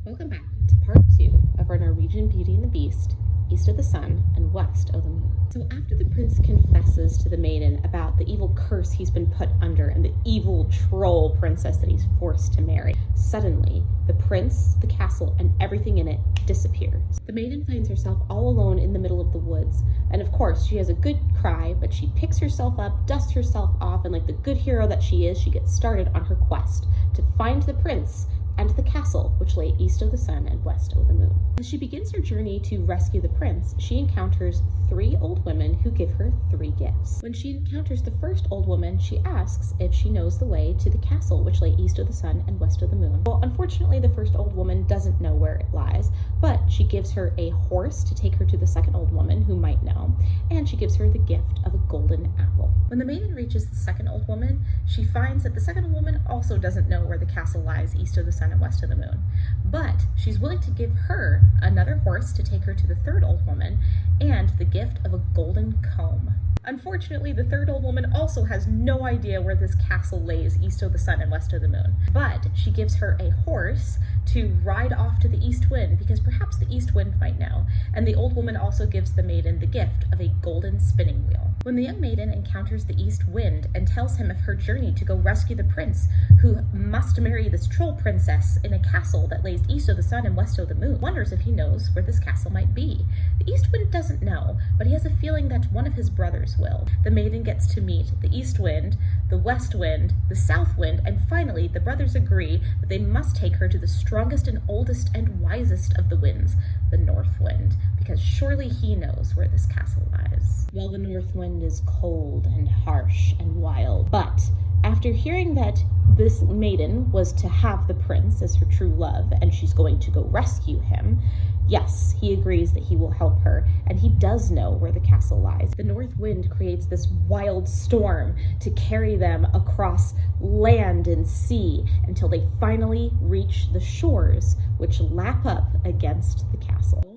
Welcome back to part 2 of our Norwegian Beauty and the Beast, East of the Sun and West of the Moon. So after the prince confesses to the maiden about the evil curse he's been put under and the evil troll princess that he's forced to marry, suddenly the prince, the castle, and everything in it disappears. The maiden finds herself all alone in the middle of the woods, and of course she has a good cry, but she picks herself up, dusts herself off, and like the good hero that she is, she gets started on her quest to find the prince and the castle, which lay east of the sun and west of the moon. As she begins her journey to rescue the prince, she encounters 3 old women who give her 3 gifts. When she encounters the first old woman, she asks if she knows the way to the castle, which lay east of the sun and west of the moon. Well, unfortunately, the first old woman doesn't know where it lies, but she gives her a horse to take her to the second old woman, who might know, and she gives her the gift of a golden apple. When the maiden reaches the second old woman, she finds that the second old woman also doesn't know where the castle lies east of the sun and west of the moon, but she's willing to give her another horse to take her to the third old woman and the gift of a golden comb. Unfortunately, the third old woman also has no idea where this castle lays east of the sun and west of the moon, but she gives her a horse to ride off to the east wind because perhaps the east wind might know, and the old woman also gives the maiden the gift of a golden spinning wheel. When the young maiden encounters the east wind and tells him of her journey to go rescue the prince who must marry this troll princess in a castle that lays east of the sun and west of the moon, wonders if he knows where this castle might be. The east wind doesn't know, but he has a feeling that one of his brothers will. The maiden gets to meet the east wind, the west wind, the south wind, and finally the brothers agree that they must take her to the strongest and oldest and wisest of the winds, the north wind, because surely he knows where this castle lies. Well, the north wind is cold and harsh and wild, but after hearing that this maiden was to have the prince as her true love and she's going to go rescue him, yes, he agrees that he will help her, and he does know where the castle lies. The north wind creates this wild storm to carry them across land and sea until they finally reach the shores, which lap up against the castle.